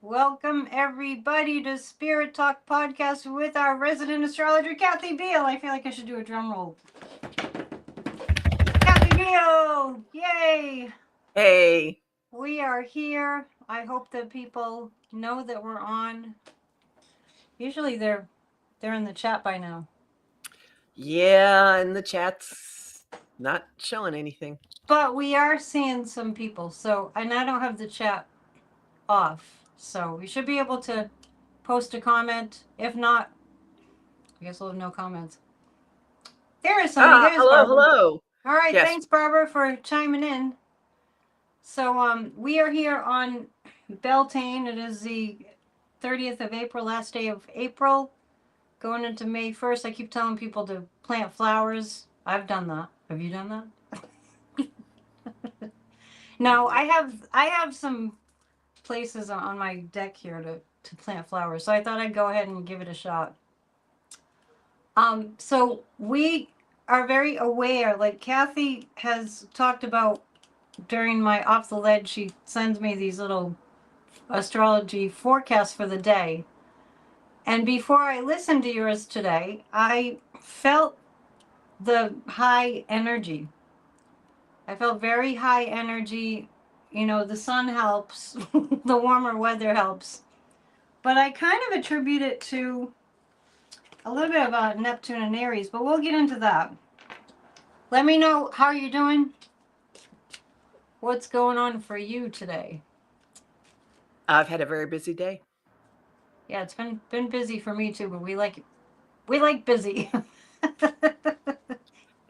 Welcome everybody to Spirit Talk Podcast with our resident astrologer, Kathy Biehl. I feel like I should do a drum roll. Kathy Biehl! Yay! Hey. We are here. I hope that people know that we're on. Usually they're in the chat by now. Yeah, and the chat's not showing anything. But we are seeing some people. And I don't have the chat off. So we should be able to post a comment. If not, I guess we'll have no comments. There is somebody. There's hello, Barbara. hello. All right, Yes. thanks, Barbara, for chiming in. So we are here on Beltane. It is the 30th of April, last day of April, going into May 1st. I keep telling people to plant flowers. I've done that. Have you done that? No, I have some places on my deck here to plant flowers. So I thought I'd go ahead and give it a shot. So we are very aware, like Kathy has talked about during my off the ledge, she sends me these little astrology forecasts for the day. And before I listened to yours today, I felt the high energy. I felt very high energy. You know, the sun helps, the warmer weather helps. But I kind of attribute it to a little bit about Neptune and Aries, but we'll get into that. Let me know how you're doing. What's going on for you today? I've had a very busy day. Yeah, it's been busy for me too, but we like busy.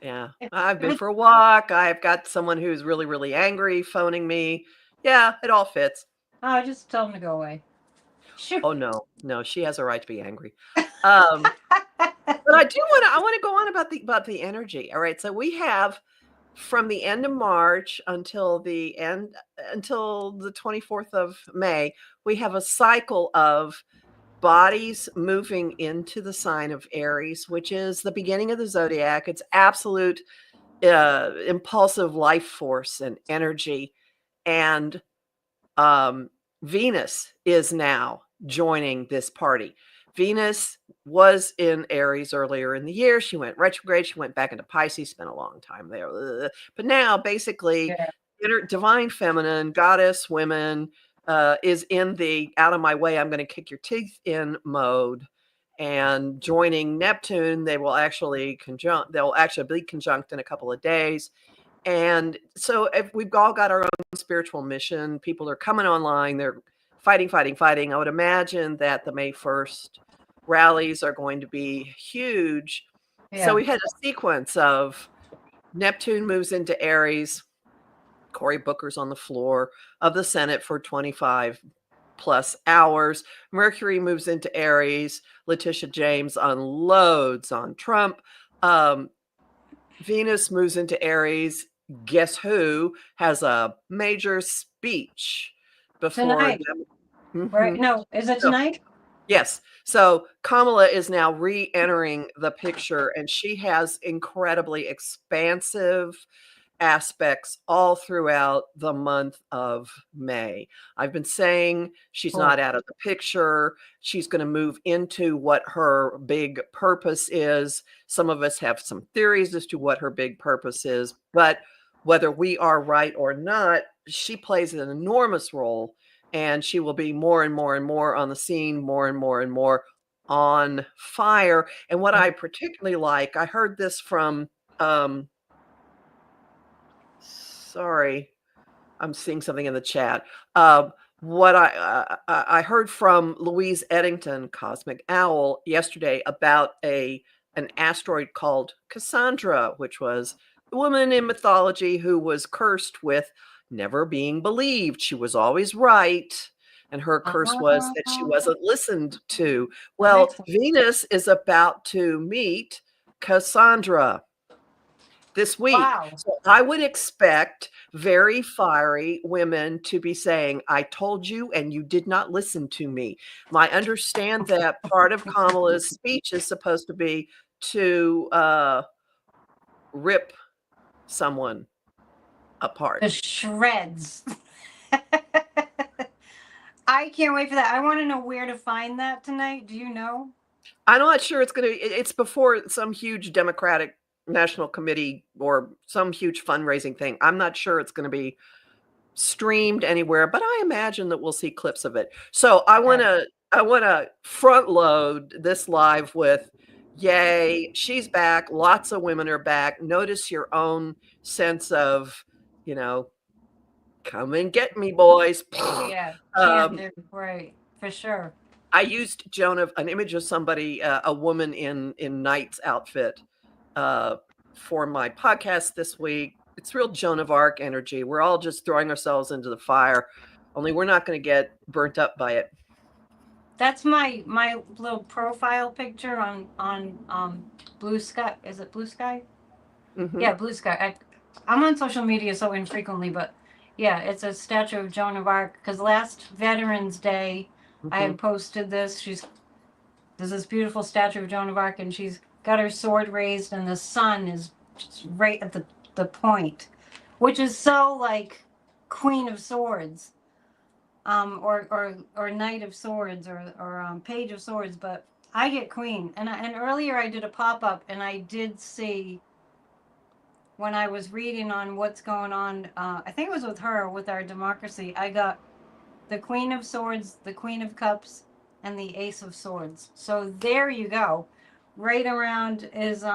Yeah. I've been for a walk. I've got someone who's really, really angry phoning me. Yeah, it all fits. Oh, just tell them to go away. Shoot. Oh no, she has a right to be angry. But I want to go on about the energy. All right. So we have from the end of March until the 24th of May, we have a cycle of bodies moving into the sign of Aries, which is the beginning of the zodiac. It's absolute impulsive life force and energy. And Venus is now joining this party. Venus was in Aries earlier in the year. She went retrograde. She went back into Pisces, spent a long time there. But now, basically, divine feminine, goddess women, is in the out of my way, I'm going to kick your teeth in mode. And joining Neptune, they'll actually be conjunct in a couple of days. And so if we've all got our own spiritual mission. People are coming online. They're fighting. I would imagine that the May 1st rallies are going to be huge. Yeah. So we had a sequence of Neptune moves into Aries. Cory Booker's on the floor of the Senate for 25 plus hours. Mercury moves into Aries. Letitia James unloads on Trump. Venus moves into Aries. Guess who has a major speech before tonight? Right? No, is it tonight? Yes. So Kamala is now re-entering the picture, and she has incredibly expansive aspects all throughout the month of May. I've been saying she's not out of the picture. She's going to move into what her big purpose is. Some of us have some theories as to what her big purpose is, but whether we are right or not, she plays an enormous role, and she will be more and more and more on the scene, more and more on fire. And what I particularly like, I heard this from sorry, I'm seeing something in the chat. What I heard from Louise Eddington, Cosmic Owl, yesterday about an asteroid called Cassandra, which was a woman in mythology who was cursed with never being believed. She was always right. And her curse was that she wasn't listened to. Well, Venus is about to meet Cassandra this week. Wow. So I would expect very fiery women to be saying, I told you and you did not listen to me. I understand that part of Kamala's speech is supposed to be to rip someone apart. The shreds. I can't wait for that. I want to know where to find that tonight. Do you know? I'm not sure it's going to be, it's before some huge Democratic National Committee or some huge fundraising thing. I'm not sure it's going to be streamed anywhere, but I imagine that we'll see clips of it. So I want to front load this live with, yay, she's back. Lots of women are back. Notice your own sense of, you know, come and get me, boys. Yeah, um, chanted, right, for sure. I used an image of somebody, a woman in knight's outfit, uh, for my podcast this week. It's real Joan of Arc energy. We're all just throwing ourselves into the fire, only we're not going to get burnt up by it. That's my little profile picture on Blue Sky. Is it Blue Sky? Mm-hmm. Yeah, Blue Sky. I'm on social media so infrequently, but yeah, it's a statue of Joan of Arc. Because last Veterans Day, I Mm-hmm. had posted this. There's this beautiful statue of Joan of Arc, and she's got her sword raised, and the sun is just right at the point, which is so like Queen of Swords, or Knight of Swords, or Page of Swords. But I get Queen, and earlier I did a pop up, and I did see when I was reading on what's going on. I think it was with her with our democracy. I got the Queen of Swords, the Queen of Cups, and the Ace of Swords. So there you go. Right around is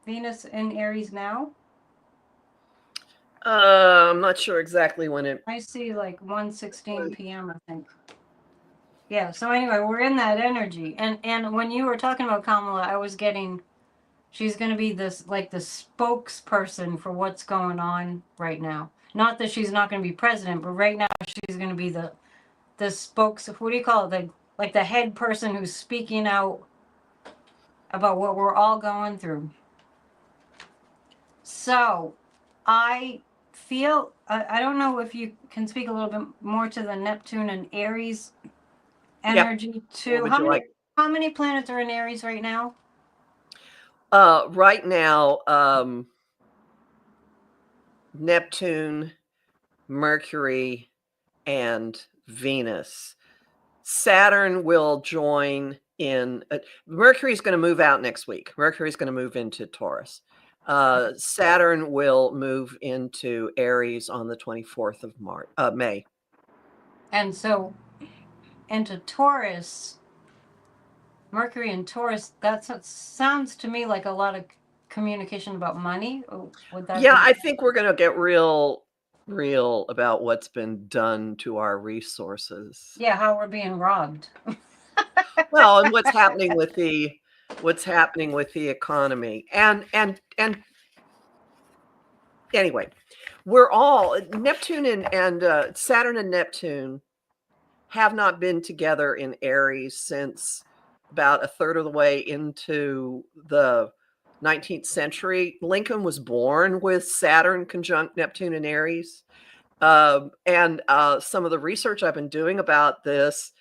Venus in Aries now. I'm not sure exactly when it. I see like 1:16 p.m. I think. Yeah. So anyway, we're in that energy, and when you were talking about Kamala, I was getting. She's going to be this like the spokesperson for what's going on right now. Not that she's not going to be president, but right now she's going to be the spokes. What do you call it? Like the head person who's speaking out about what we're all going through. So, I feel I don't know if you can speak a little bit more to the Neptune and Aries energy too. Would you like? How many planets are in Aries right now? Right now, Neptune, Mercury, and Venus. Saturn will join in. Mercury's going to move out next week. Mercury's going to move into Taurus. Saturn will move into Aries on the 24th of May. And so into Taurus, Mercury and Taurus, sounds to me like a lot of communication about money. Would that Yeah, be? I think we're going to get real about what's been done to our resources. Yeah, how we're being robbed. Well, and what's happening with the economy, and anyway, we're all Neptune and Saturn and Neptune have not been together in Aries since about a third of the way into the 19th century. Lincoln was born with Saturn conjunct Neptune and Aries. And some of the research I've been doing about this,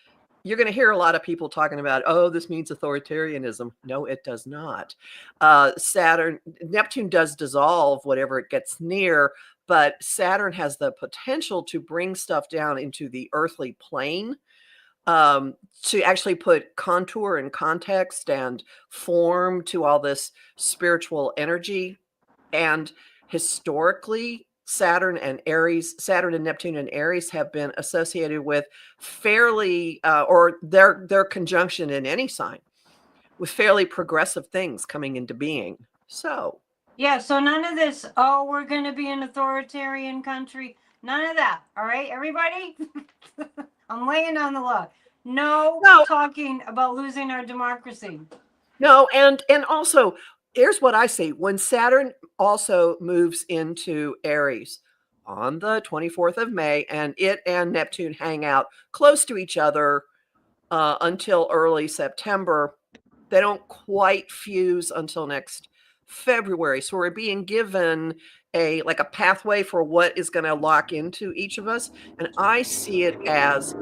you're going to hear a lot of people talking about, oh, this means authoritarianism. No, it does not. Neptune does dissolve whatever it gets near, but Saturn has the potential to bring stuff down into the earthly plane, to actually put contour and context and form to all this spiritual energy. And historically, Saturn and Neptune and Aries have been associated with fairly, or their conjunction in any sign, with fairly progressive things coming into being. So Yeah, so none of this, oh, we're going to be an authoritarian country. None of that. All right, everybody? I'm laying down the law. No talking about losing our democracy. No, and also, here's what I see. When Saturn also moves into Aries on the 24th of May, and it and Neptune hang out close to each other until early September, they don't quite fuse until next February. So we're being given a pathway for what is going to lock into each of us. And I see it as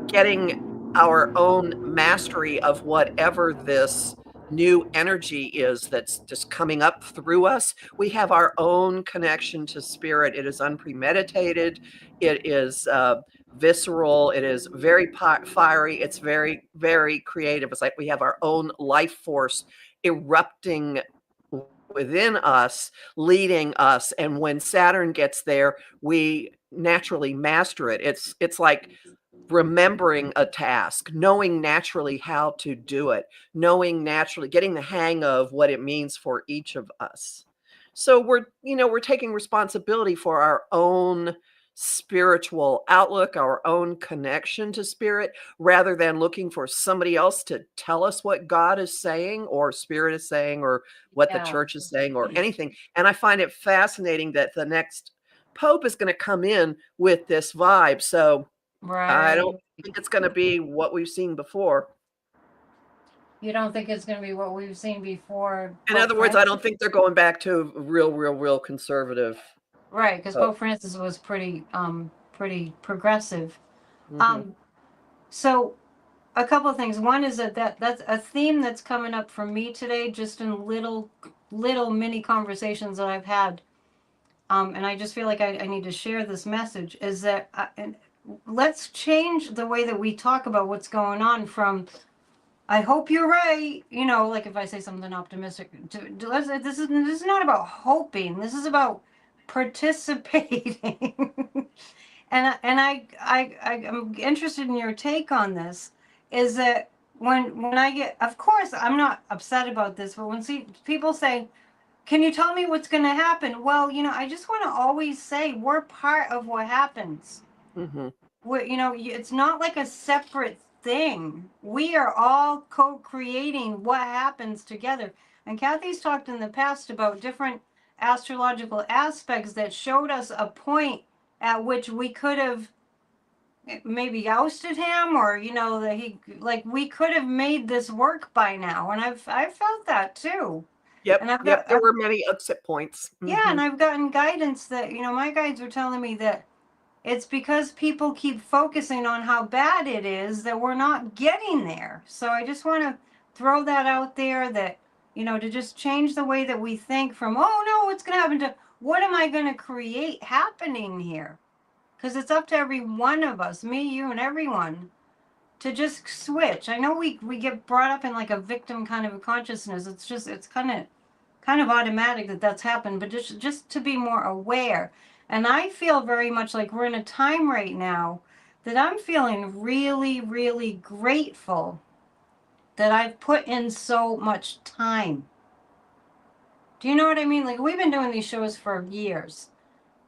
getting our own mastery of whatever this new energy is that's just coming up through us. We have our own connection to spirit. It is unpremeditated. It is visceral. It is very fiery. It's very, very creative. It's like we have our own life force erupting within us, leading us. And when Saturn gets there, we naturally master it. It's like remembering a task, knowing naturally how to do it, knowing naturally, getting the hang of what it means for each of us. So we're taking responsibility for our own spiritual outlook, our own connection to spirit, rather than looking for somebody else to tell us what God is saying or spirit is saying or what the Yeah. church is saying or anything. And I find it fascinating that the next Pope is going to come in with this vibe. So I Right. don't think it's gonna be what we've seen before. You don't think it's going to be what we've seen before In Pope other words, I Francis? don't think they're going back to real conservative Right, because pope. Pope Francis was pretty progressive. Mhm, Um, so a couple of things. One is that's a theme that's coming up for me today, just in little mini conversations that I've had. And I just feel like I need to share this message. Is that and let's change the way that we talk about what's going on from I hope you're right. You know, like if I say something optimistic, this is not about hoping. This is about participating. I'm interested in your take on this. Is that when I get, of course, I'm not upset about this, but when people say, "Can you tell me what's going to happen?" Well, I just want to always say we're part of what happens. mhm. It's not like a separate thing. We are all co-creating what happens together. And Kathy's talked in the past about different astrological aspects that showed us a point at which we could have maybe ousted him, or that he, like, we could have made this work by now. And I've felt that too. And Yep, there were many exit points. yeah, and Mhm. I've gotten guidance that my guides were telling me that it's because people keep focusing on how bad it is that we're not getting there. So I just want to throw that out there, that, to just change the way that we think from, oh no, what's going to happen, to what am I going to create happening here? Because it's up to every one of us, me, you, and everyone, to just switch. I know we get brought up in like a victim kind of a consciousness. It's kind of automatic that that's happened, but just to be more aware. And I feel very much like we're in a time right now that I'm feeling really, really grateful that I've put in so much time. Do you know what I mean? Like, we've been doing these shows for years.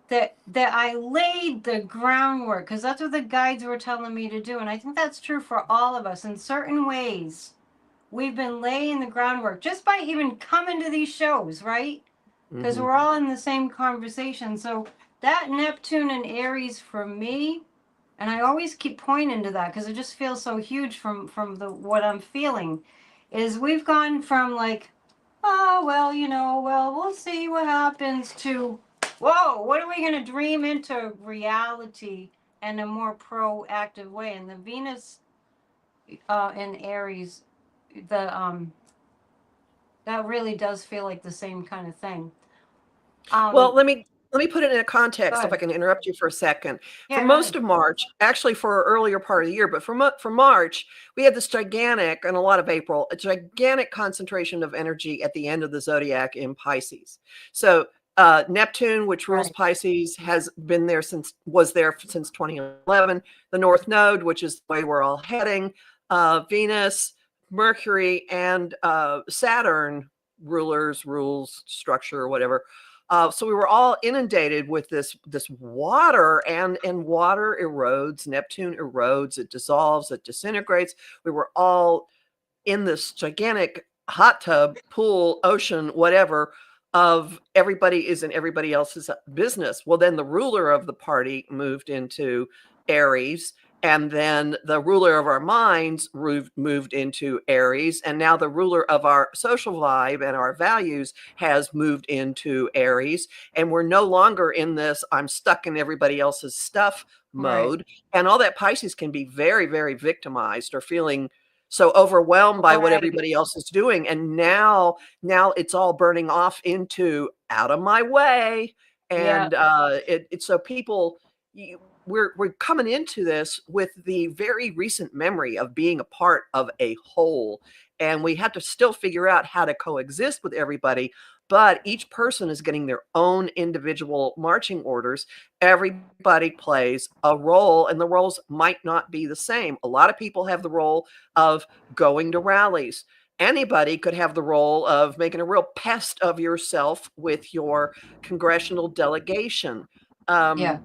That I laid the groundwork, because that's what the guides were telling me to do, and I think that's true for all of us in certain ways. We've been laying the groundwork just by even coming to these shows, right? Because Mhm. we're all in the same conversation. So that Neptune and Aries for me, and I always keep pointing to that because it just feels so huge from the what I'm feeling, is we've gone from like, oh well, well, we'll see what happens, to, whoa, what are we going to dream into reality in a more proactive way? And the Venus in Aries, the that really does feel like the same kind of thing. Well, Um, let me put it in a Go context, if I ahead. can interrupt you for a second. For Yeah, go most ahead. of March, actually for earlier part of the year, but for March, we had this gigantic, and a lot of April, a gigantic concentration of energy at the end of the zodiac in Pisces. So Neptune, which rules Right. Pisces, was there since 2011. The North Node, which is the way we're all heading, Venus, Mercury, and Saturn, rules, structure, whatever. So we were all inundated with this water, and water erodes. Neptune erodes. It dissolves. It disintegrates. We were all in this gigantic hot tub, pool, ocean, whatever, of everybody is in everybody else's business. Well, then the ruler of the party moved into Aries, and then the ruler of our minds moved into Aries, and now the ruler of our social vibe and our values has moved into Aries, and we're no longer in this I'm stuck in everybody else's stuff Right. mode. And all that Pisces can be very, very victimized or feeling so overwhelmed by what Right. everybody else is doing. And now it's all burning off into out of my way. Yeah. And it's so people, we're coming into this with the very recent memory of being a part of a whole, and we have to still figure out how to coexist with everybody, but each person is getting their own individual marching orders. Everybody plays a role, and the roles might not be the same. A lot of people have the role of going to rallies. Anybody could have the role of making a real pest of yourself with your congressional delegation. Yeah.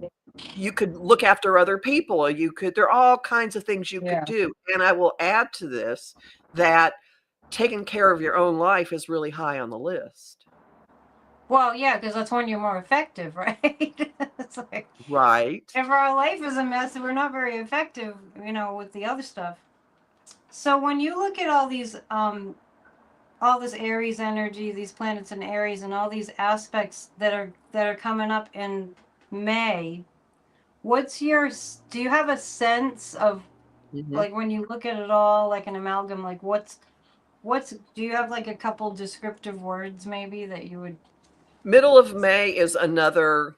You could look after other people. There are all kinds of things you could Yeah. do. And I will add to this that taking care of your own life is really high on the list. Well, yeah, because that's when you're more effective, right? It's like Right. if our life is a mess, we're not very effective, with the other stuff. So when you look at all this Aries energy, these planets in Aries, and all these aspects that are coming up in May, do you have a sense of, Mhm. like, when you look at it all like an amalgam, like do you have like a couple descriptive words maybe that you would? Middle of May is another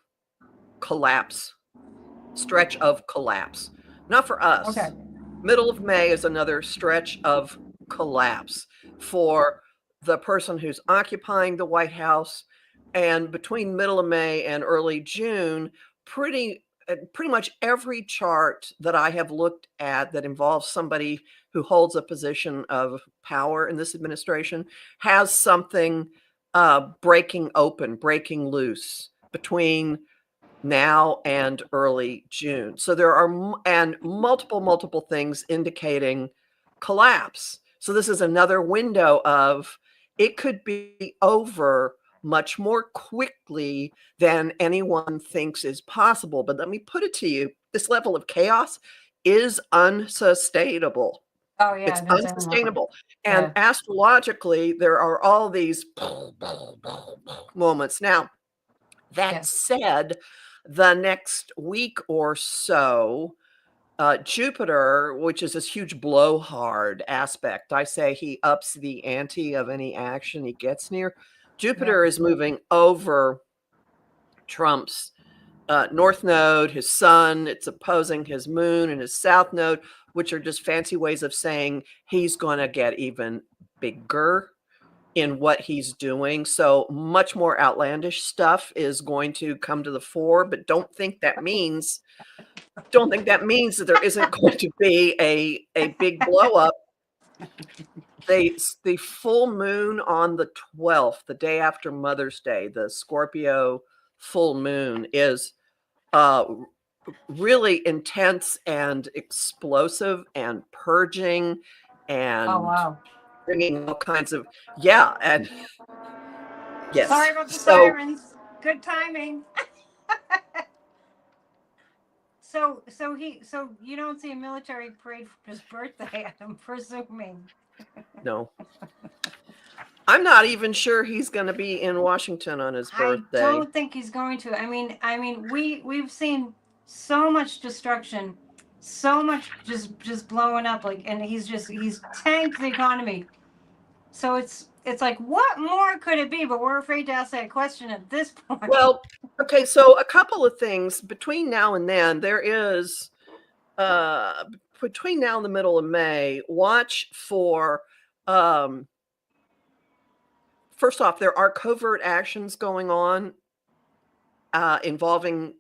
collapse, stretch of collapse. Not for Okay. us. Middle of May is another stretch of collapse for the person who's occupying the White House. And between middle of May and early June, pretty much every chart that I have looked at that involves somebody who holds a position of power in this administration has something breaking open, breaking loose between now and early June. So there are multiple things indicating collapse. So this is another window of it could be over much more quickly than anyone thinks is possible. But let me put it to you, this level of chaos is unsustainable. Oh yeah, It's no, definitely. unsustainable. And Yeah. astrologically, there are all these moments. Now, that Yeah. said, the next week or so, Jupiter, which is this huge blowhard aspect, I say he ups the ante of any action he gets near. Yeah. Jupiter is moving over Trump's north node, his sun. It's opposing his moon and his south node, which are just fancy ways of saying he's going to get even bigger in what he's doing. So much more outlandish stuff is going to come to the fore, but don't think that means that there isn't going to be a big blow up. The full moon on the 12th, the day after Mother's Day, the Scorpio full moon is uh really intense and explosive and purging Oh and wow. bringing all kinds of yeah, and Sorry yes. about the So sirens. Good timing. So you don't see a military parade for his birthday, I'm presuming. no. I'm not even sure he's going to be in Washington on his I birthday. don't think he's going to. I mean, we've seen so much destruction, so much just blowing up, like, and he's tanked the economy. So it's like, what more could it be? But we're afraid to ask that question at this point. Well, okay, so a couple of things between now and then. There is uh between now and the middle of May, watch for um first off, there are covert actions going on involving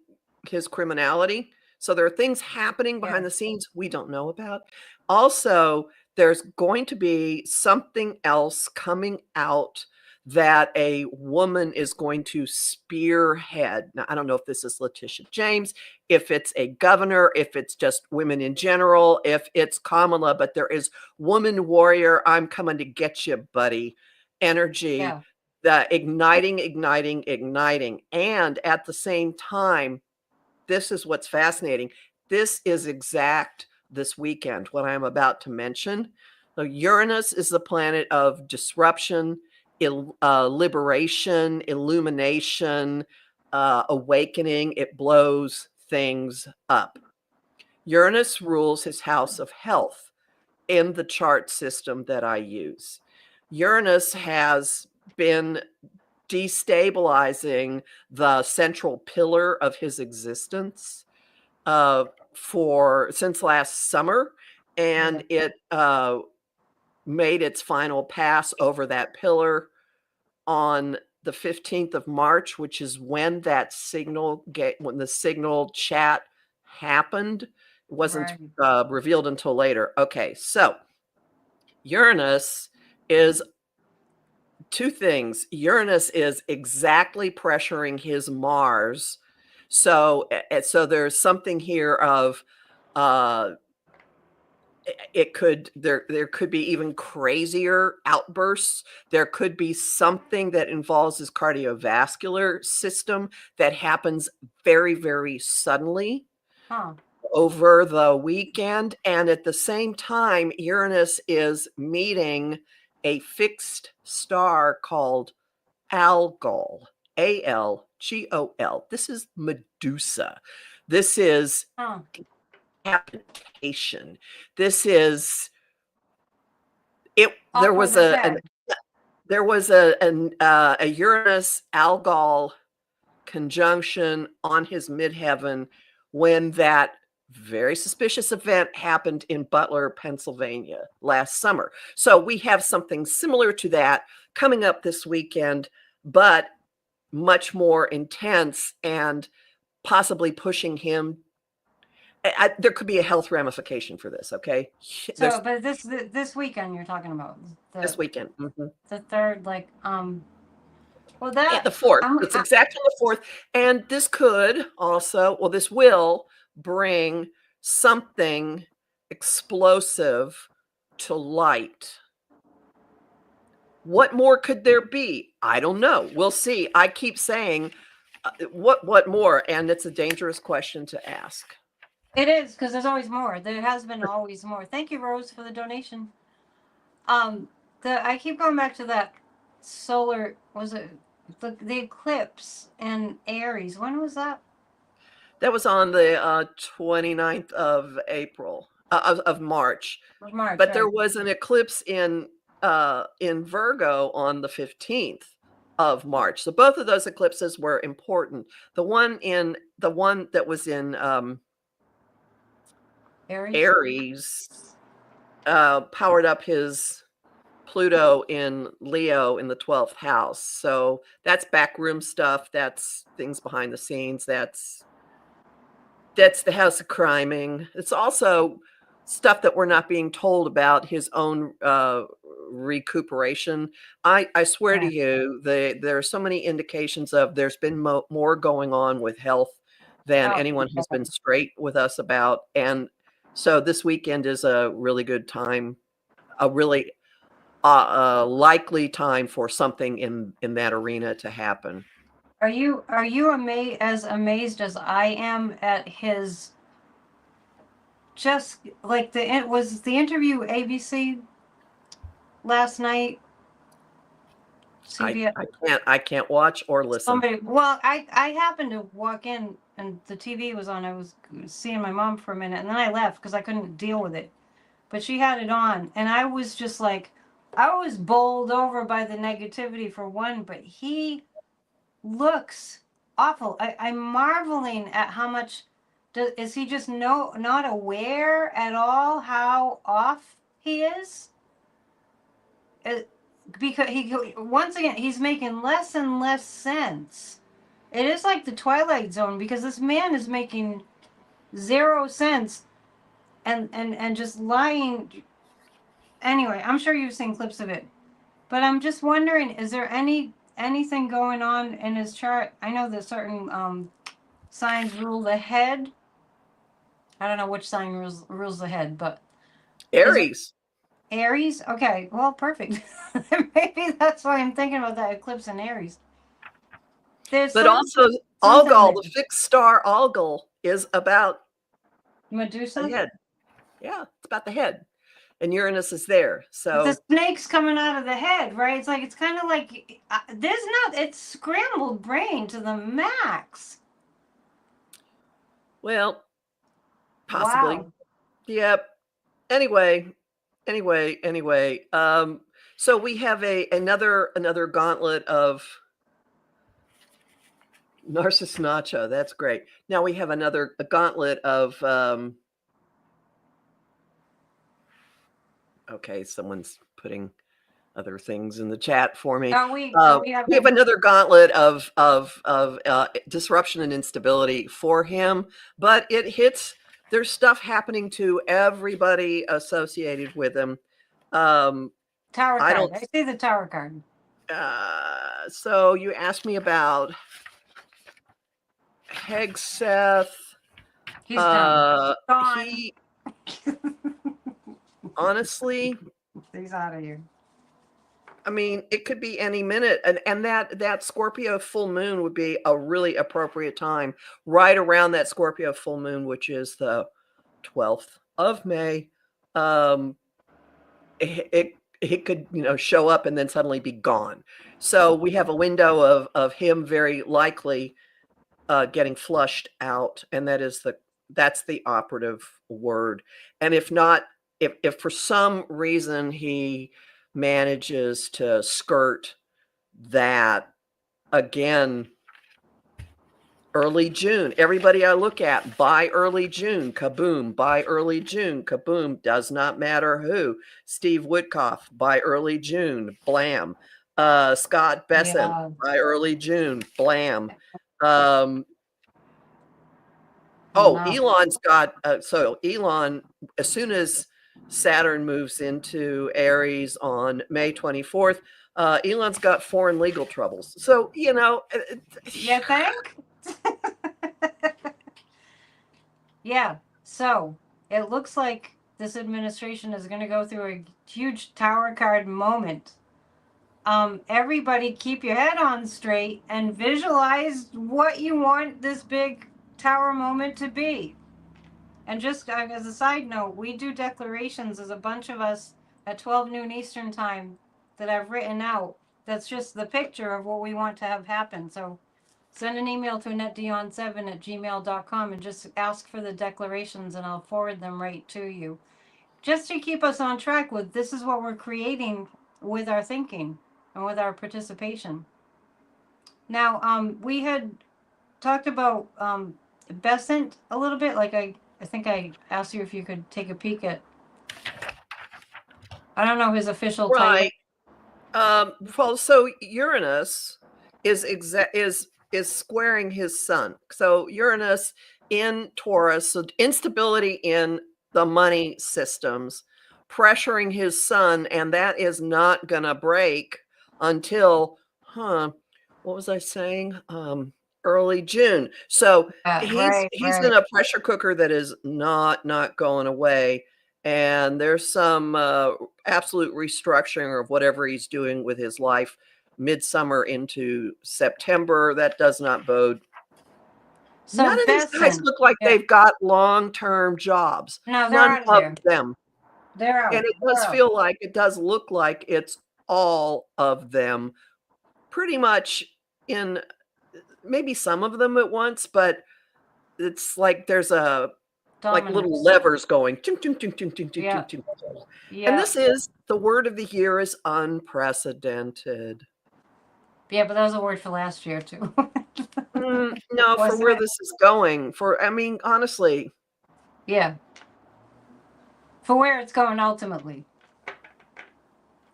his criminality. So there are things happening Yeah. behind the scenes we don't know about. Also, there's going to be something else coming out that a woman is going to spearhead. Now, I don't know if this is Letitia James, if it's a governor, if it's just women in general, if it's Kamala, but there is woman warrior, I'm coming to get you, buddy, energy, Yeah. the igniting. And at the same time, this is what's fascinating. This is exact this weekend, what I'm about to mention. So Uranus is the planet of disruption, liberation, illumination, awakening. It blows things up. Uranus rules his house of health in the chart system that I use. Uranus has been destabilizing the central pillar of his existence. since last summer, and it made its final pass over that pillar on the 15th of March, which is when that when the signal chat happened. It wasn't revealed until later. Okay, so Uranus is two things. Uranus is exactly pressuring his Mars. So there's something here of there could be even crazier outbursts. There could be something that involves his cardiovascular system that happens very, very suddenly over the weekend. And at the same time, Uranus is meeting a fixed star called Algol, Algol. This is Medusa. This is capitation. This is it. There was a Uranus Algol conjunction on his midheaven when that very suspicious event happened in Butler, Pennsylvania last summer. So we have something similar to that coming up this weekend, but much more intense and possibly pushing him. There could be a health ramification for this. Okay. So, but this weekend you're talking about this weekend, the third, well, the fourth. It's exactly the fourth, and this could also, this will bring something explosive to light. What more could there be? I don't know. We'll see. I keep saying, what more? And it's a dangerous question to ask. It is, because there's always more. There has been always more. Thank you, Rose, for the donation. I keep going back to that solar, was it the eclipse in Aries? When was that? That was on the 29th of April, of March. But there was an eclipse in Virgo on the 15th of March. So both of those eclipses were important. The one that was in Aries powered up his Pluto in Leo in the 12th house. So that's backroom stuff. That's things behind the scenes. That's the house of criming. It's also stuff that we're not being told about his own recuperation. I swear to you, there are so many indications of there's been more going on with health than anyone has been straight with us about. And so this weekend is a really good time, a really likely time for something in that arena to happen. Are you as amazed as I am at his, just like was the interview ABC last night? I can't watch or listen. I happened to walk in and the TV was on. I was seeing my mom for a minute and then I left because I couldn't deal with it. But she had it on and I was just like, I was bowled over by the negativity for one, but he looks awful. I'm marveling at how much is he just not aware at all how off he is? Because once again he's making less and less sense. It is like the Twilight Zone because this man is making zero sense and just lying. Anyway, I'm sure you've seen clips of it, but I'm just wondering, is there anything going on in his chart? I know that certain signs rule the head. I don't know which sign rules the head, but Aries. Aries? Okay, well, perfect. Maybe that's why I'm thinking about that eclipse in Aries. But also, Algol, the fixed star Algol, is about Medusa? The head. Yeah, it's about the head. And Uranus is there. So the snake's coming out of the head, right? It's kind of like it's scrambled brain to the max. Well, possibly. Wow. Yep. Anyway. So we have another gauntlet of Narcissus Nacho. That's great. Now we have a gauntlet of, okay, someone's putting other things in the chat for me. We have We have another gauntlet of disruption and instability for him, but it hits. There's stuff happening to everybody associated with him. tower I card. don't. I see the tower card. So you asked me about Hegseth. He's done. Gone. He honestly, He's out of here. I mean, it could be any minute, and that Scorpio full moon would be a really appropriate time, right around that Scorpio full moon, which is the 12th of May. It could, show up and then suddenly be gone. So we have a window of him very likely getting flushed out, and that's the operative word. And if not, if for some reason he manages to skirt that, again, early June, everybody I look at, by early June, kaboom, by early June, kaboom, does not matter who. Steve Woodcock, by early June, blam. Scott Bessent, Yeah. by early June, blam. No. Elon's got, so Elon, as soon as Saturn moves into Aries on May 24th, Elon's got foreign legal troubles. So, You think? Yeah. So it looks like this administration is going to go through a huge tower card moment. Everybody keep your head on straight and visualize what you want this big tower moment to be. And just as a side note, we do declarations as a bunch of us at 12 noon Eastern time that I've written out. That's just the picture of what we want to have happen. So send an email to AnnetteDion7@gmail.com and just ask for the declarations and I'll forward them right to you. Just to keep us on track with this is what we're creating with our thinking and with our participation. Now, we had talked about Besant a little bit. Like I think I asked you if you could take a peek at. I don't know his official title. right. Well, so Uranus is squaring his sun. So Uranus in Taurus, so instability in the money systems, pressuring his sun, and that is not gonna break until, what was I saying? Early June. So he's in a pressure cooker that is not going away. And there's some absolute restructuring of whatever he's doing with his life midsummer into September. That does not bode. So none of these guys look like they've got long-term jobs. No, None of them. They're out. And it does look like it's all of them pretty much in maybe some of them at once, but it's like there's like little levers going. Ting, ting, ting, ting, ting, ting, ting, ting. And this is the word of the year is unprecedented. Yeah, but that was a word for last year too. No, for where this is going. I mean, honestly. Yeah. For where it's going ultimately.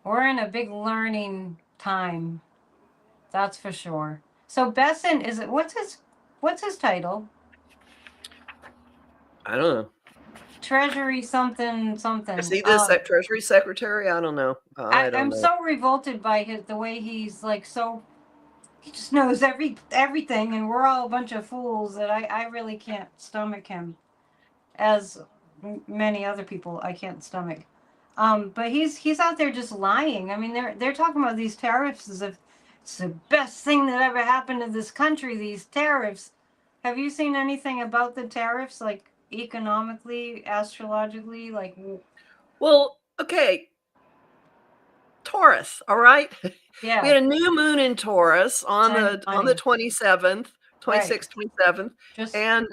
We're in a big learning time. That's for sure. So Besant is it? What's his title? I don't know. Treasury something something. Is he the Treasury Secretary? I don't know. I'm so revolted by the way he's like so. He just knows everything, and we're all a bunch of fools that I really can't stomach him, as many other people I can't stomach. But he's out there just lying. I mean, they're talking about these tariffs as if it's the best thing that ever happened to this country. These tariffs. Have you seen anything about the tariffs, like economically, astrologically, like? Well, okay. Taurus, all right? Yeah. We had a new moon in Taurus on the 27th, 26th, 27th. And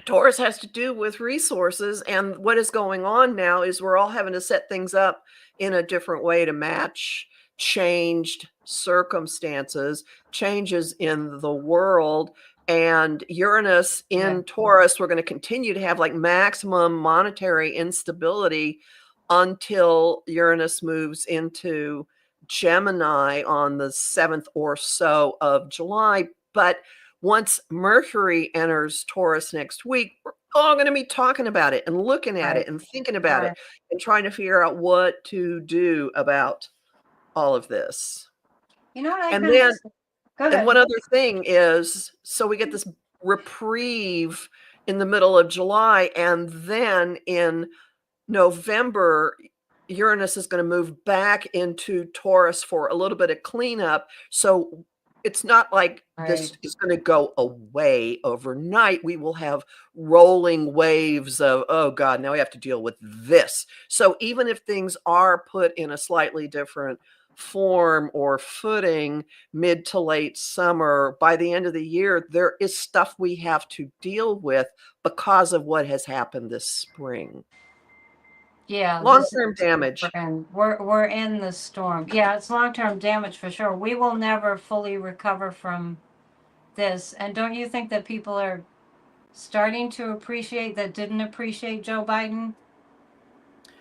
Taurus has to do with resources, and what is going on now is we're all having to set things up in a different way to match changed circumstances, changes in the world. And Uranus Yeah. in Taurus, we're going to continue to have like maximum monetary instability until Uranus moves into Gemini on the 7th or so of July. But once Mercury enters Taurus next week, we're all going to be talking about it and looking at Right. it and thinking about it Right. and trying to figure out what to do about all of this. You know what I've And been. then, Go and ahead. one other thing is, so we get this reprieve in the middle of July, and then in November, Uranus is going to move back into Taurus for a little bit of cleanup. So it's not like this Right. is going to go away overnight. We will have rolling waves of, oh God, now we have to deal with this. So even if things are put in a slightly different form or footing mid to late summer, by the end of the year, there is stuff we have to deal with because of what has happened this spring. Yeah, this Long-term is damage. we're in the storm. Yeah, it's long-term damage for sure. We will never fully recover from this. And don't you think that people are starting to appreciate that didn't appreciate Joe Biden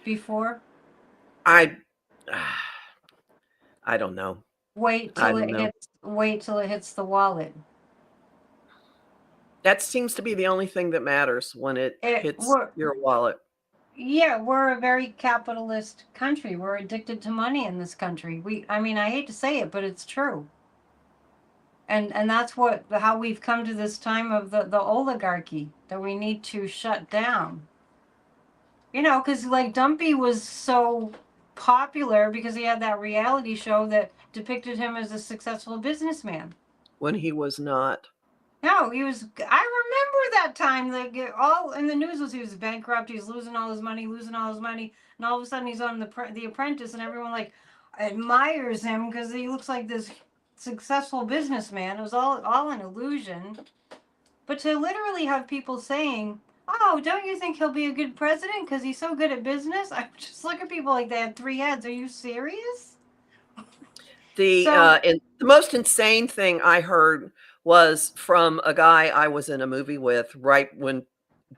before? I I don't know. Wait I till don't it know. hits wait till it hits the wallet. That seems to be the only thing that matters when it It hits we're your wallet. Yeah, we're a very capitalist country. We're addicted to money in this country. I mean, I hate to say it, but it's true. And that's what how we've come to this time of the oligarchy that we need to shut down. You know, because like Dumpy was so popular because he had that reality show that depicted him as a successful businessman. When he was not. No, he was. I remember that time. Like all in the news was he was bankrupt. He was losing all his money, and all of a sudden he's on the Apprentice, and everyone like admires him because he looks like this successful businessman. It was all an illusion. But to literally have people saying, "Oh, don't you think he'll be a good president because he's so good at business?" I just look at people like they had three heads. Are you serious? So And the most insane thing I heard was from a guy I was in a movie with right when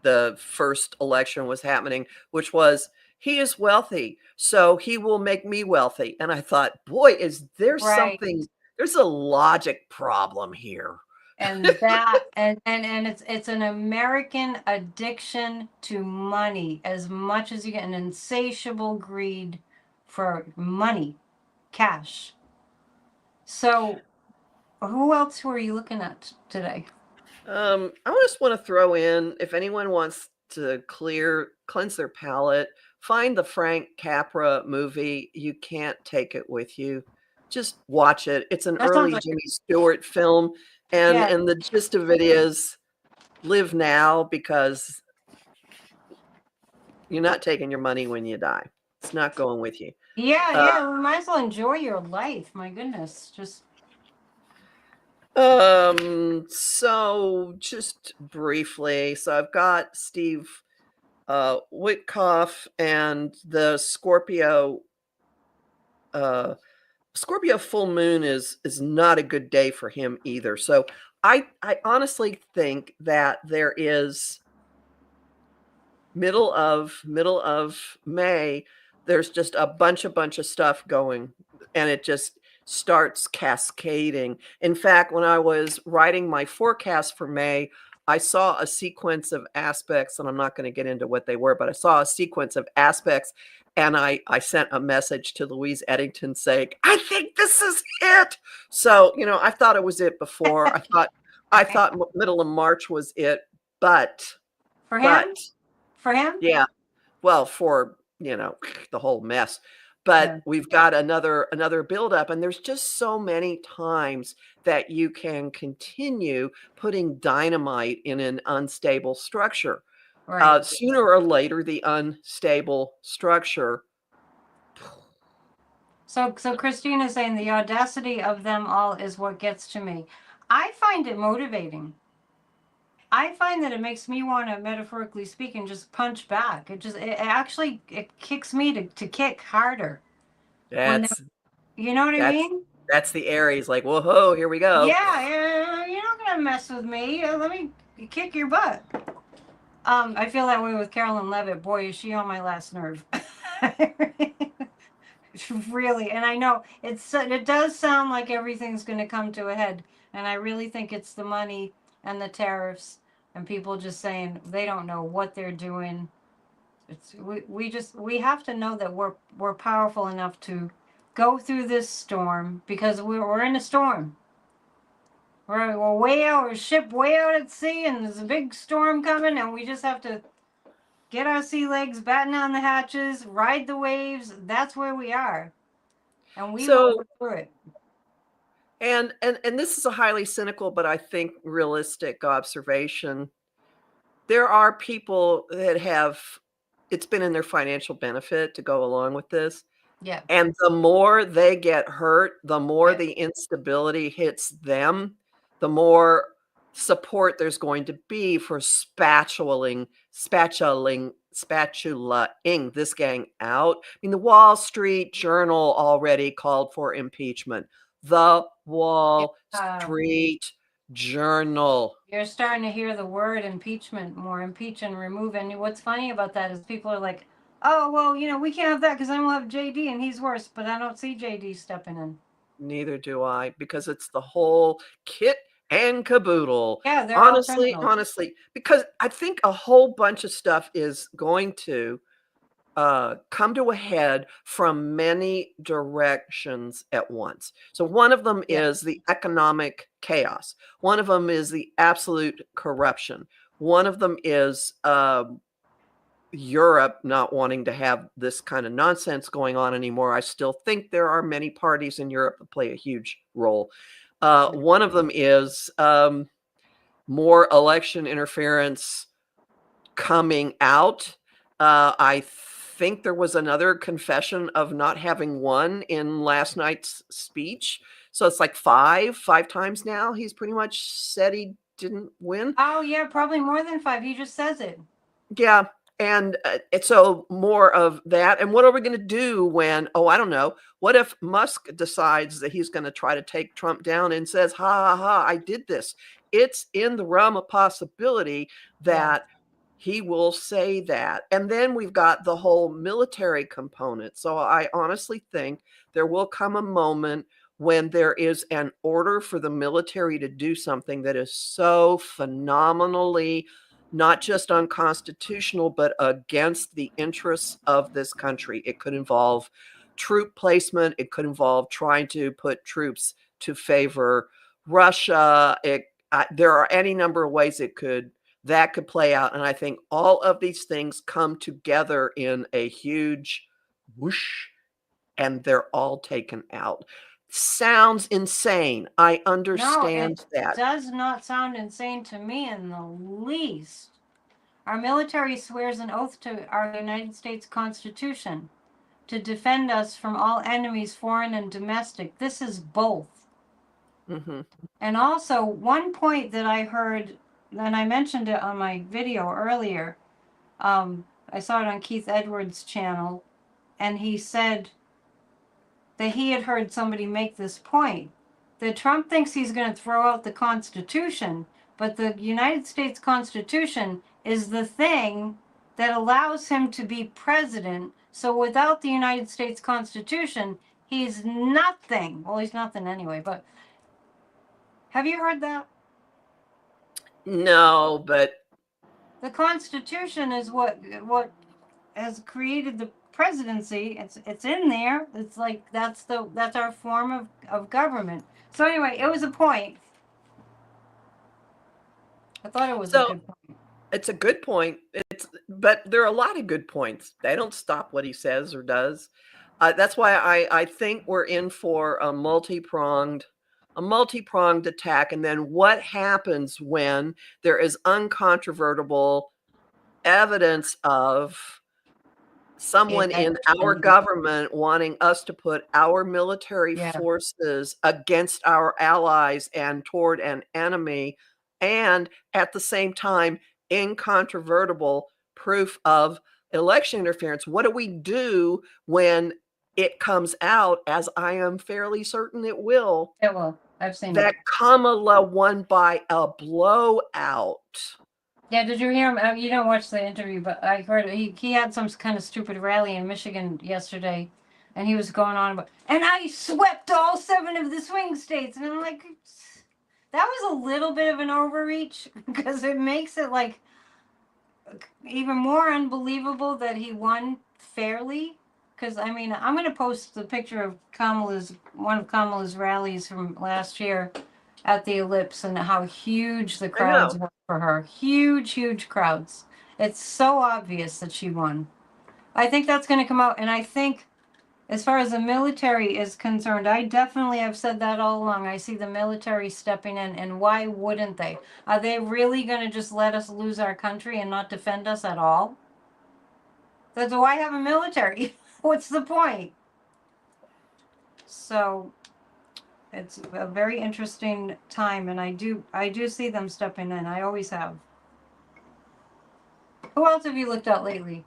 the first election was happening, which was, he is wealthy, so he will make me wealthy. And I thought, boy, is there right. something, there's a logic problem here. And that and it's an American addiction to money as much as you get an insatiable greed for money, cash. So who else were you looking at today? I just want to throw in, if anyone wants to cleanse their palate, find the Frank Capra movie. You Can't Take It With You. Just watch it. It's an That sounds early like Jimmy Stewart film, and yeah, and the gist of it is live now because you're not taking your money when you die. It's not going with you. Uh, yeah. We might as well enjoy your life. My goodness, just so just briefly, so I've got Steve Witkoff and the uh, Scorpio full moon is not a good day for him either. So I honestly think that there is middle of May, there's just a bunch of stuff going, and it just starts cascading. In fact, when I was writing my forecast for May, I saw a sequence of aspects, and I'm not going to get into what they were, but I saw a sequence of aspects, and I sent a message to Louise Eddington saying, I think this is it. So, I thought it was it before. I thought middle of March was it, but for but him, for him. yeah, well, for, the whole mess. Yeah, But we've got another buildup, and there's just so many times that you can continue putting dynamite in an unstable structure. right. Sooner or later, the unstable structure. So Christina's saying the audacity of them all is what gets to me. I find it motivating. I find that it makes me want to, metaphorically speaking, just punch back. It actually it kicks me to kick harder when they're That's You know what I That's mean? that's the Aries, like, whoa, here we go. Yeah, you're not gonna mess with me. Let me kick your butt. I feel that way with Carolyn Levitt. Boy, is she on my last nerve. Really, and I know it does sound like everything's going to come to a head, and I really think it's the money and the tariffs and people just saying they don't know what they're doing. We have to know that we're powerful enough to go through this storm because we're in a storm. We're way out, we're ship way out at sea, and there's a big storm coming, and we just have to get our sea legs, batten down the hatches, ride the waves. That's where we are, and we will So, go through it. and this is a highly cynical, but I think realistic observation. There are people that have it's been in their financial benefit to go along with this. Yeah, And the more they get hurt, the more yeah. the instability hits them, the more support there's going to be for spatulaing this gang out. I mean, the Wall Street Journal already called for impeachment. The Wall Yeah. Street Journal. You're starting to hear the word impeachment more, impeach and remove. And what's funny about that is people are like, oh, well, we can't have that because then we'll have JD and he's worse. But I don't see JD stepping in. Neither do I, because it's the whole kit and caboodle. Yeah, they're all Honestly, criminals. honestly, because I think a whole bunch of stuff is going to come to a head from many directions at once. So one of them Yeah. is the economic chaos. One of them is the absolute corruption. One of them is Europe not wanting to have this kind of nonsense going on anymore. I still think there are many parties in Europe that play a huge role. One of them is more election interference coming out. I think there was another confession of not having won in last night's speech. So it's like five times now. He's pretty much said he didn't win. Oh, yeah, probably more than 5. He just says it. Yeah. And so more of that. And what are we going to do when, I don't know, what if Musk decides that he's going to try to take Trump down and says, ha, ha, ha, I did this? It's in the realm of possibility Yeah. that he will say that. And then we've got the whole military component. So I honestly think there will come a moment when there is an order for the military to do something that is so phenomenally not just unconstitutional, but against the interests of this country. It could involve troop placement. It could involve trying to put troops to favor Russia. There are any number of ways that could play out. And I think all of these things come together in a huge whoosh, and they're all taken out. Sounds insane. I No, understand it that. does not sound insane to me in the least. Our military swears an oath to our United States Constitution to defend us from all enemies, foreign and domestic. This is both. Mm-hmm. And also, one point that I heard, and I mentioned it on my video earlier, I saw it on Keith Edwards' channel, and he said that he had heard somebody make this point that Trump thinks he's going to throw out the Constitution, but the United States Constitution is the thing that allows him to be president. So without the United States Constitution, he's nothing. Well, he's nothing anyway, but have you heard that? No, but The Constitution is what has created the presidency. It's in there. It's like that's our form of government. So anyway, it was a point. I thought it was a so good point. it's a good point. But there are a lot of good points. They don't stop what he says or does. That's why I think we're in for a multi-pronged attack. And then what happens when there is uncontrovertible evidence of someone in our Election. government wanting us to put our military Yeah. forces against our allies and toward an enemy, and at the same time, incontrovertible proof of election interference. What do we do when it comes out, as I am fairly certain it will, Yeah, well, I've seen that it. Kamala won by a blowout. Yeah, did you hear him? You don't watch the interview, but I heard he had some kind of stupid rally in Michigan yesterday, and he was going on about, and I swept all 7 of the swing states, and I'm like, that was a little bit of an overreach because it makes it like even more unbelievable that he won fairly. Because I mean, I'm gonna post the picture of one of Kamala's rallies from last year at the Ellipse and how huge the I know. crowds were for her. Huge, huge crowds. It's so obvious that she won. I think that's gonna come out, and I think as far as the military is concerned, I definitely have said that all along. I see the military stepping in, and why wouldn't they? Are they really going to just let us lose our country and not defend us at all? That's why have a military. What's the point? So it's a very interesting time, and I do see them stepping in. I always have. Who else have you looked at lately?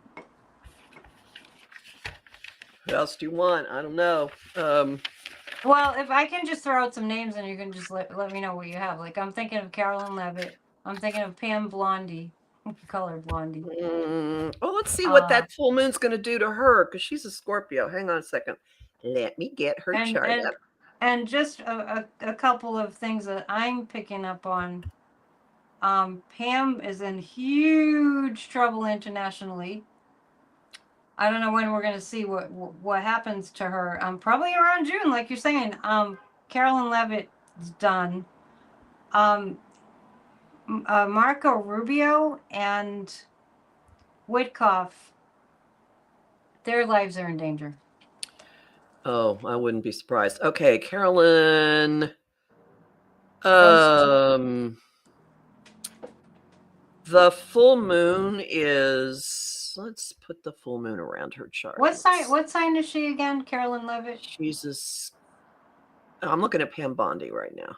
Who else do you want? I don't know. Well, if I can just throw out some names and you can just let me know what you have. Like I'm thinking of Carolyn Levitt. I'm thinking of Pam Blondie, color Blondie. Well, let's see what that full moon's going to do to her, because she's a Scorpio. Hang on a second. Let me get her and chart and up. and just a couple of things that I'm picking up on. Pam is in huge trouble internationally. I don't know when we're going to see what happens to her. Probably around June, like you're saying. Carolyn Levitt's done. Marco Rubio and Witkoff, their lives are in danger. Oh, I wouldn't be surprised. Okay, Carolyn. The full moon is, let's put the full moon around her chart. What sign is she again, Carolyn Levitt? I'm looking at Pam Bondi right now.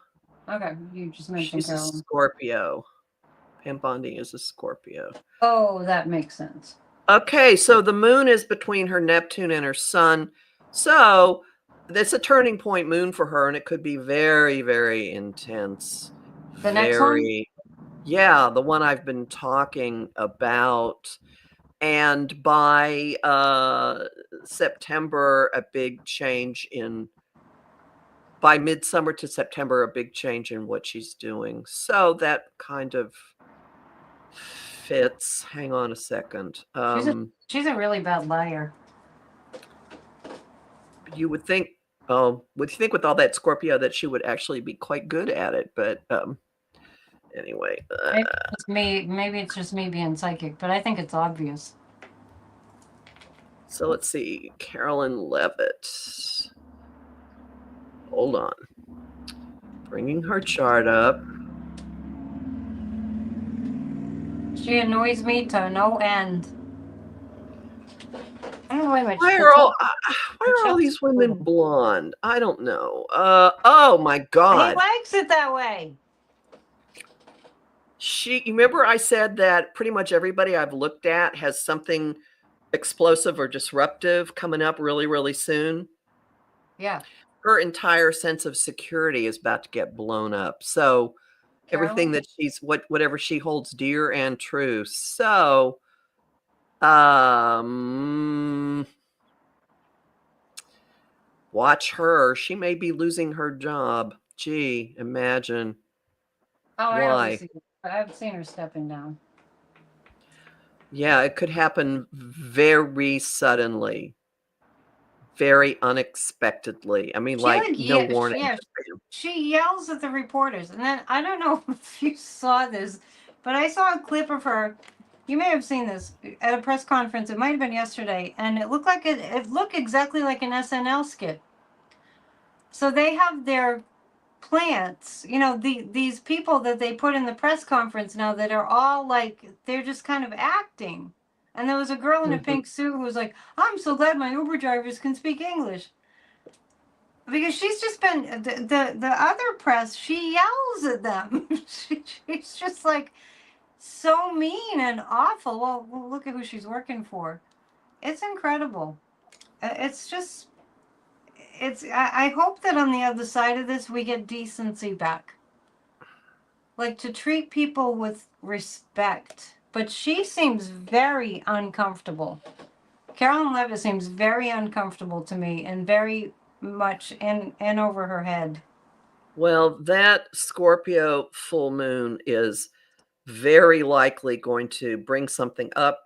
Okay, you just mentioned She's Carolyn. a Scorpio. Pam Bondi is a Scorpio. Oh, that makes sense. Okay, so the moon is between her Neptune and her sun. So that's a turning point moon for her, and it could be very, very intense. The next one? Yeah, the one I've been talking about. And by September, by midsummer to September, a big change in what she's doing. So that kind of fits. Hang on a second. She's a really bad liar. You would think, with all that Scorpio that she would actually be quite good at it, but anyway. Maybe it's just me being psychic, but I think it's obvious. So let's see. Carolyn Levitt. Hold on. Bringing her chart up. She annoys me to no end. I don't know why Why are all these women blonde? I don't know. Oh my God. He likes it that way. You remember I said that pretty much everybody I've looked at has something explosive or disruptive coming up really, really soon? Yeah. Her entire sense of security is about to get blown up. So everything that whatever she holds dear and true. So, watch her. She may be losing her job. Gee, imagine. Why? I've seen her stepping down. Yeah, it could happen very suddenly, very unexpectedly. I mean, no warning. She yells at the reporters, and then I don't know if you saw this, but I saw a clip of her. You may have seen this at a press conference. It might have been yesterday, and it looked like it looked exactly like an SNL skit. So they have their plants, these people that they put in the press conference now that are all like they're just kind of acting. And there was a girl in a pink suit who was like, "I'm so glad my Uber drivers can speak English." Because she's just been the other press, she yells at them. She's just like so mean and awful. Well, look at who she's working for. It's incredible. It's just I hope that on the other side of this we get decency back. Like to treat people with respect. But she seems very uncomfortable. Carolyn Levitt seems very uncomfortable to me and very much in over her head. Well, that Scorpio full moon is very likely going to bring something up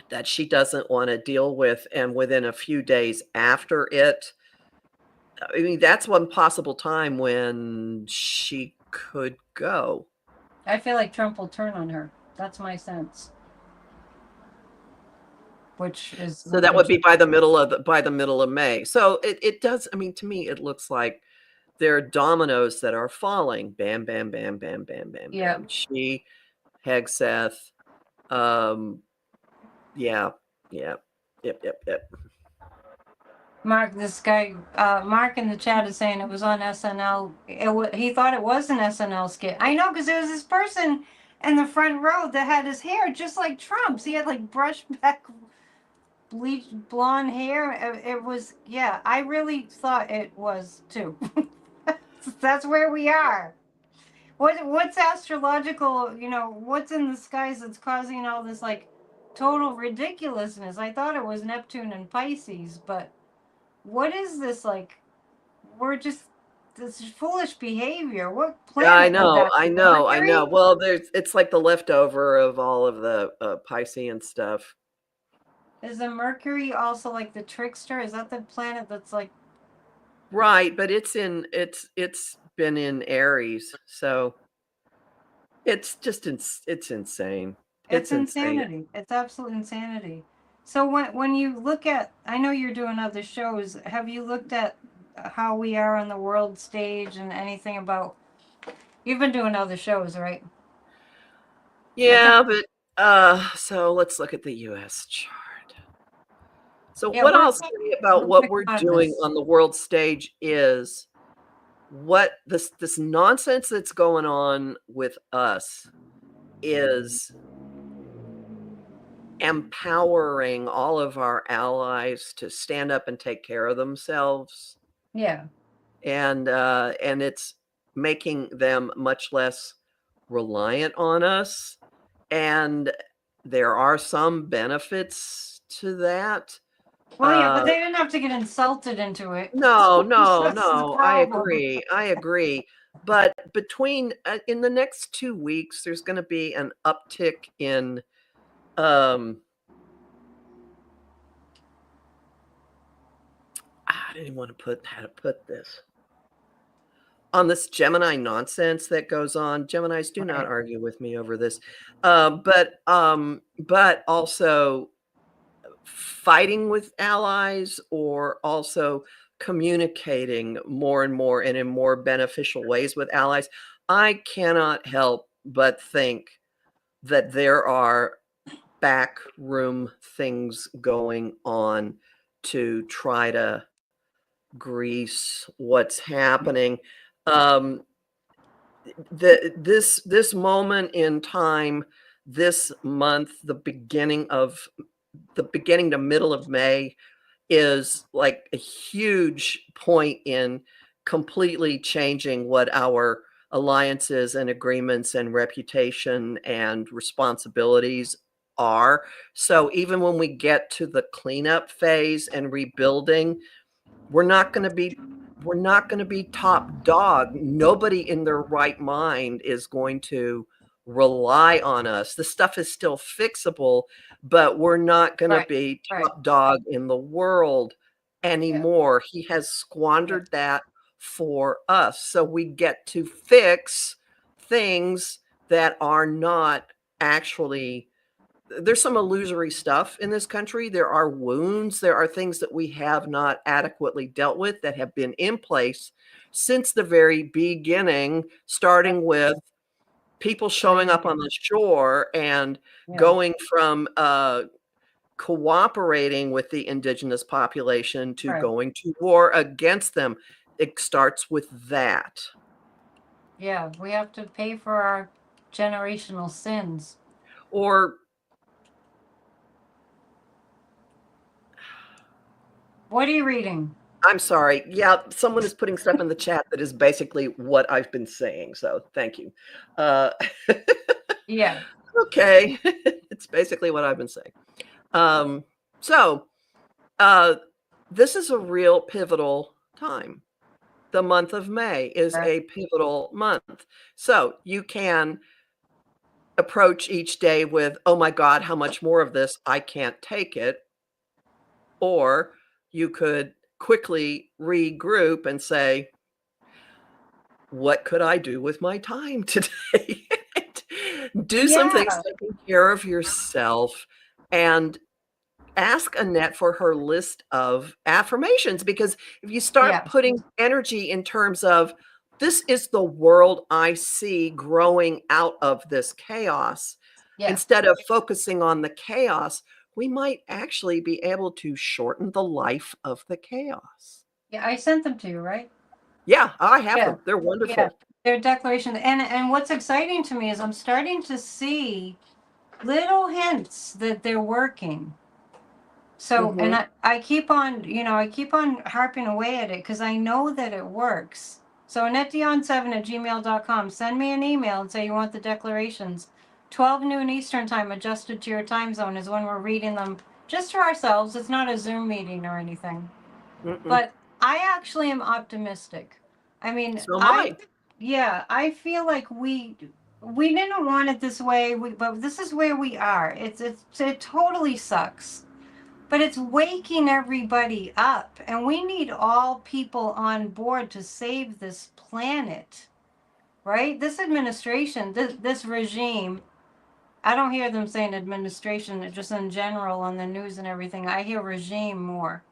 that she doesn't want to deal with. And within a few days after it, I mean, that's one possible time when she could go. I feel like Trump will turn on her. That's my sense. So that would be by the middle of May. So it does. I mean, to me, it looks like there are dominoes that are falling. Bam, bam, bam, bam, bam, bam, Yeah. bam. She, Hegseth, yeah, yeah, yep. Mark, this guy, Mark in the chat is saying it was on SNL. He thought it was an SNL skit. I know, because there was this person in the front row that had his hair just like Trump's. He had like brushed back, bleached blonde hair. It was, yeah, I really thought it was too. That's where we are. What's astrological? You know, what's in the skies that's causing all this like total ridiculousness? I thought it was Neptune and Pisces, but what is this like? We're just this foolish behavior. What Yeah, I planet would know, that I be? know, I know. Mercury? Well, it's like the leftover of all of the Piscean stuff. Is the Mercury also like the trickster? Is that the planet that's like Right, but it's been in Aries, so it's just it's insane. it's It's insane. insanity. It's absolute insanity. So when you look at, I know you're doing other shows. Have you looked at how we are on the world stage and anything about? You've been doing other shows, right? Yeah, but so let's look at the US chart. So Yeah, what I'll say about we're what quick we're on doing this. on the world stage is what this nonsense that's going on with us is empowering all of our allies to stand up and take care of themselves, Yeah. and it's making them much less reliant on us, and there are some benefits to that. Well, yeah, but they didn't have to get insulted into it. No, no, That's the no, problem. I agree, but between in the next 2 weeks, there's gonna be an uptick in, um I didn't wanna put how to put this. On this Gemini nonsense that goes on. Geminis, do not Right. argue with me over this. But also fighting with allies, or also communicating more and more and in more beneficial ways with allies. I cannot help but think that there are backroom things going on to try to grease what's happening. Um, this moment in time, this month, the beginning to middle of May is like a huge point in completely changing what our alliances and agreements and reputation and responsibilities are. So even when we get to the cleanup phase and rebuilding, we're not going to be top dog. Nobody in their right mind is going to rely on us. The stuff is still fixable, but we're not going to Right. be Right. top dog in the world Yeah. anymore. He has Yeah. squandered that for us. So we get to fix things that are not actually, there's some illusory stuff in this country. There are wounds. There are things that we have not adequately dealt with that have been in place since the very beginning, starting with people showing up on the shore and Yeah. going from cooperating with the indigenous population to Right. going to war against them. It starts with that. Yeah. We have to pay for our generational sins. Or What are you reading? I'm sorry. Yeah, someone is putting stuff in the chat that is basically what I've been saying, so thank you. Uh, Yeah. okay. It's basically what I've been saying. Um, so, uh, this is a real pivotal time. The month of May is Right. a pivotal month. So, you can approach each day with, "Oh my god, how much more of this? I can't take it." Or you could quickly regroup and say, "What could I do with my time today?" Do some things Yeah. taking care of yourself, and ask Annette for her list of affirmations, because if you start Yeah. putting energy in terms of, "This is the world I see growing out of this chaos," Yeah. instead of focusing on the chaos, we might actually be able to shorten the life of the chaos. Yeah. I sent them to you, right? Yeah, I have Yeah. them. They're Yeah. wonderful. Their declaration. And what's exciting to me is I'm starting to see little hints that they're working. So, and Mhm. I keep on, I keep on harping away at it because I know that it works. So, AnnetteDion7 at gmail.com. Send me an email and say you want the declarations. 12 noon Eastern time, adjusted to your time zone, is when we're reading them just to ourselves. It's not a Zoom meeting or anything. Mm-mm. But I actually am optimistic. I mean, So am I. yeah, I feel like we didn't want it this way, but this is where we are. It totally sucks, but it's waking everybody up, and we need all people on board to save this planet, right? This administration, this regime, I don't hear them saying administration, just in general on the news and everything. I hear regime more,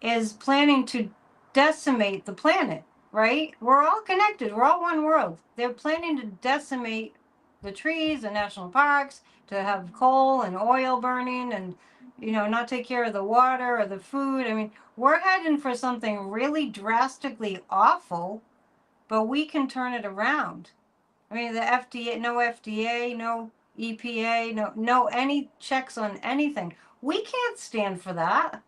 is planning to decimate the planet, right? We're all connected, we're all one world. They're planning to decimate the trees and national parks, to have coal and oil burning, and not take care of the water or the food. I mean, we're heading for something really drastically awful, but we can turn it around. I mean, the FDA, no EPA, no any checks on anything. We can't stand for that.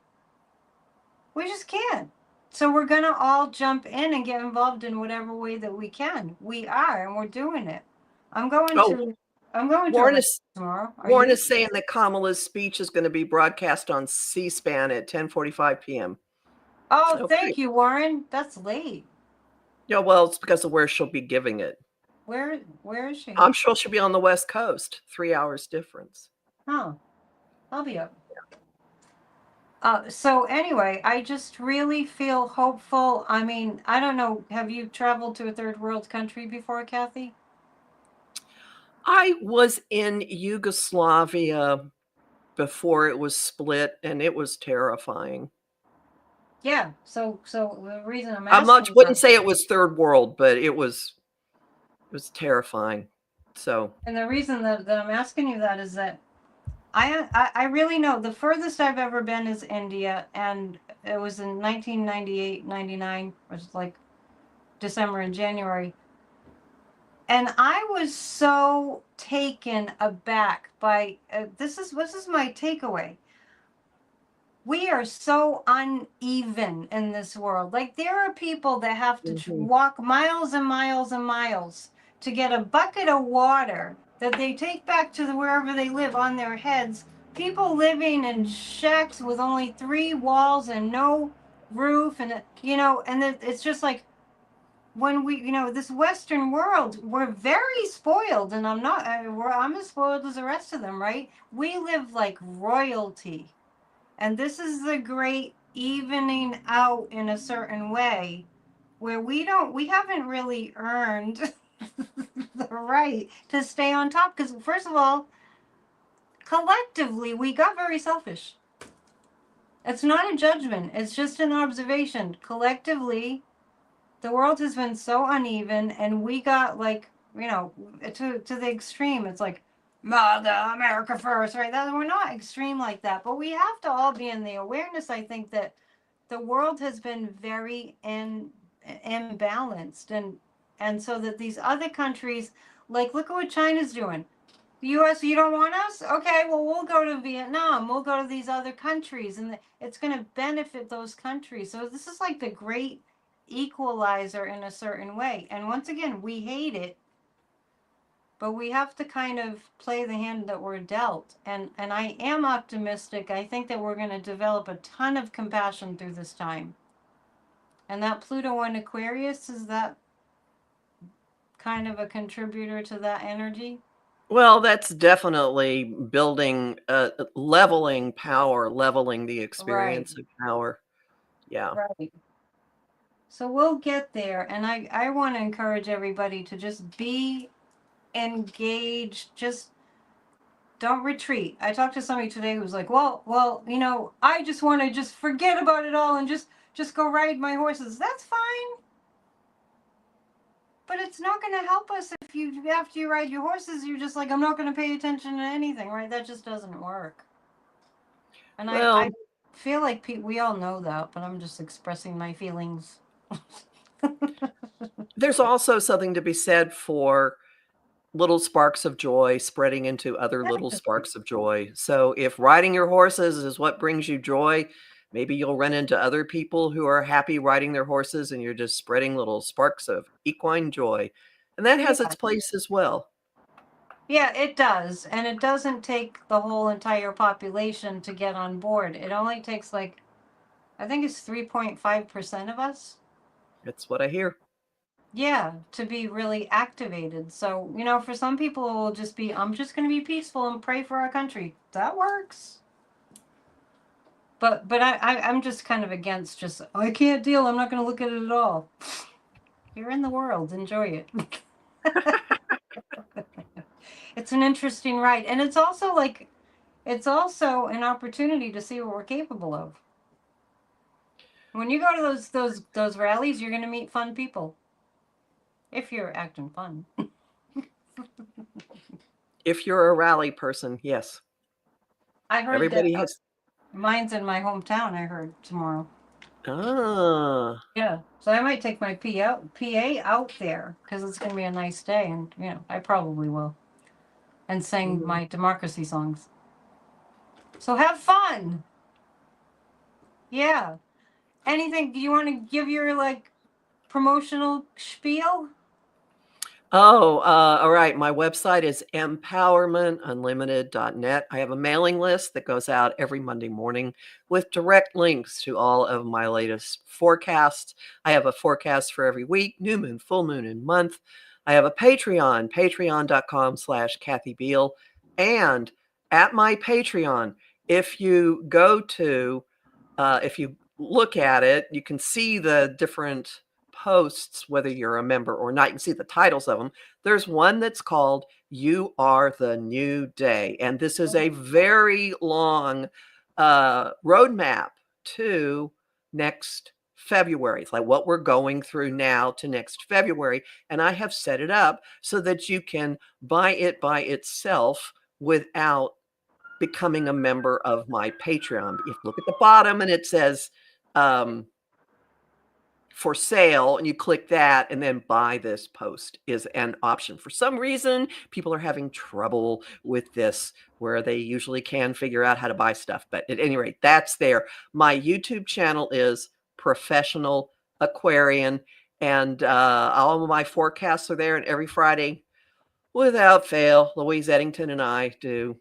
We just can't. So we're gonna all jump in and get involved in whatever way that we can. We are, and we're doing it. I'm going Oh, to I'm going to a Warren rally is tomorrow. Are Warren you? is saying that Kamala's speech is gonna be broadcast on C-SPAN at 10:45 PM. Oh, Okay. thank you, Warren. That's late. Yeah, well, it's because of where she'll be giving it. Where is she? I'm sure she'll be on the West Coast, 3 hours difference. Oh, I'll be up. So anyway, I just really feel hopeful. I mean, I don't know. Have you traveled to a third world country before, Kathy? I was in Yugoslavia before it was split, and it was terrifying. Yeah. So the reason I'm I much asking wouldn't that, say it was third world, but it was terrifying. So, and the reason that I'm asking you that is that I really know the furthest I've ever been is India, and it was in 1998, 99, which is like December and January. And I was so taken aback by this is my takeaway. We are so uneven in this world. Like, there are people that have to mhm. walk miles and miles and miles to get a bucket of water that they take back to wherever they live on their heads. People living in shacks with only three walls and no roof, and it's just like, when we, this Western world, we're very spoiled, and I'm as spoiled as the rest of them, right? We live like royalty, and this is the great evening out in a certain way, where we haven't really earned the right to stay on top. Because, first of all, collectively, we got very selfish. It's not a judgment, it's just an observation. Collectively, the world has been so uneven, and we got, like, to the extreme. It's like, Mother America first, right? That we're not extreme like that, but we have to all be in the awareness, I think, that the world has been very imbalanced, and so that these other countries, like, look at what China's doing. The U.S., you don't want us? Okay, well, we'll go to Vietnam. We'll go to these other countries, and it's going to benefit those countries. So this is like the great equalizer in a certain way. And once again, we hate it, but we have to kind of play the hand that we're dealt. And I am optimistic. I think that we're going to develop a ton of compassion through this time. And that Pluto in Aquarius, is that kind of a contributor to that energy? Well, that's definitely building, leveling power, leveling the Right, experience of power. Yeah. right. So we'll get there. And I want to encourage everybody to just be engaged. Just don't retreat. I talked to somebody today who was like, well, I just want to just forget about it all and just go ride my horses. That's fine. But it's not going to help us if you, after you ride your horses, you're just like, I'm not going to pay attention to anything, right? That just doesn't work. And I Well, feel like we all know that, but I'm just expressing my feelings. there's also something to be said for little sparks of joy spreading into other little sparks of joy. So if riding your horses is what brings you joy, maybe you'll run into other people who are happy riding their horses and you're just spreading little sparks of equine joy. And that has Yeah. its place as well. Yeah, it does. And it doesn't take the whole entire population to get on board. It only takes like, I think it's 3.5% of us. That's what I hear. Yeah, to be really activated. So, for some people, it will just be, I'm just going to be peaceful and pray for our country. That works. But I'm just kind of against just, I can't deal. I'm not going to look at it at all. You're in the world. Enjoy it. It's an interesting ride. And it's also an opportunity to see what we're capable of. When you go to those rallies, you're going to meet fun people. If you're acting fun. If you're a rally person, yes. I heard that Everybody has. mine's in my hometown, I heard tomorrow. Ah. Yeah. So I might take my PA out there because it's going to be a nice day. And, I probably will. And sing Mm. my democracy songs. So have fun. Yeah. Anything, do you want to give your promotional spiel? Oh, all right. My website is empowermentunlimited.net. I have a mailing list that goes out every Monday morning with direct links to all of my latest forecasts. I have a forecast for every week, new moon, full moon, and month. I have a Patreon, patreon.com/Kathy Biehl. And at my Patreon, if you go to, if you look at it, you can see the different posts, whether you're a member or not. You can see the titles of them. There's one that's called You Are the New Day. And this is a very long roadmap to next February. It's like what we're going through now to next February. And I have set it up so that you can buy it by itself without becoming a member of my Patreon. If you look at the bottom and it says, for sale, and you click that, and then buy this post is an option. For some reason, people are having trouble with this, where they usually can figure out how to buy stuff. But at any rate, that's there. My YouTube channel is Professional Aquarian, and all of my forecasts are there. And every Friday, without fail, Louise Eddington and I do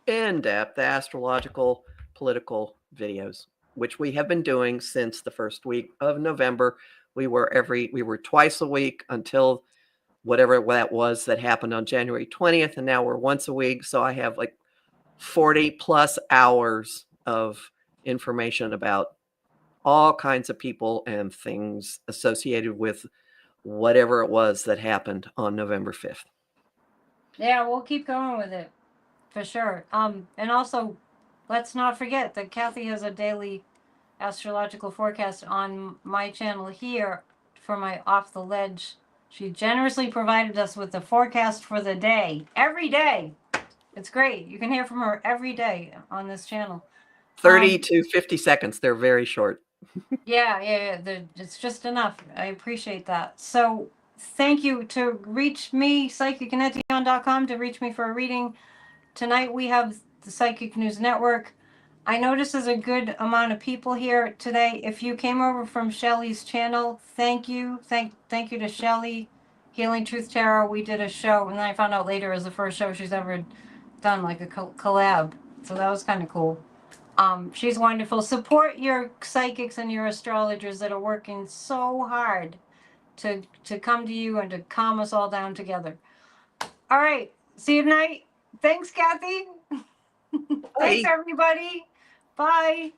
in-depth astrological political videos, which we have been doing since the first week of November. We were twice a week until whatever that was that happened on January 20th, and now we're once a week. So I have like 40 plus hours of information about all kinds of people and things associated with whatever it was that happened on November 5th. Yeah, we'll keep going with it for sure. And also, let's not forget that Kathy has a daily astrological forecast on my channel here for my Off the Ledge. She generously provided us with the forecast for the day, every day. It's great. You can hear from her every day on this channel. 30 to 50 seconds. They're very short. Yeah. It's just enough. I appreciate that. So thank you. To reach me, psychicannetteDion.com to reach me for a reading. Tonight we have the Psychic News Network. I notice there's a good amount of people here today. If you came over from Shelly's channel, thank you. Thank you to Shelly. Healing Truth Tarot. We did a show, and then I found out later it was the first show she's ever done, like a collab. So that was kind of cool. She's wonderful. Support your psychics and your astrologers that are working so hard to come to you and to calm us all down together. All right. See you tonight. Thanks, Kathy. Thanks, Bye. everybody. Bye.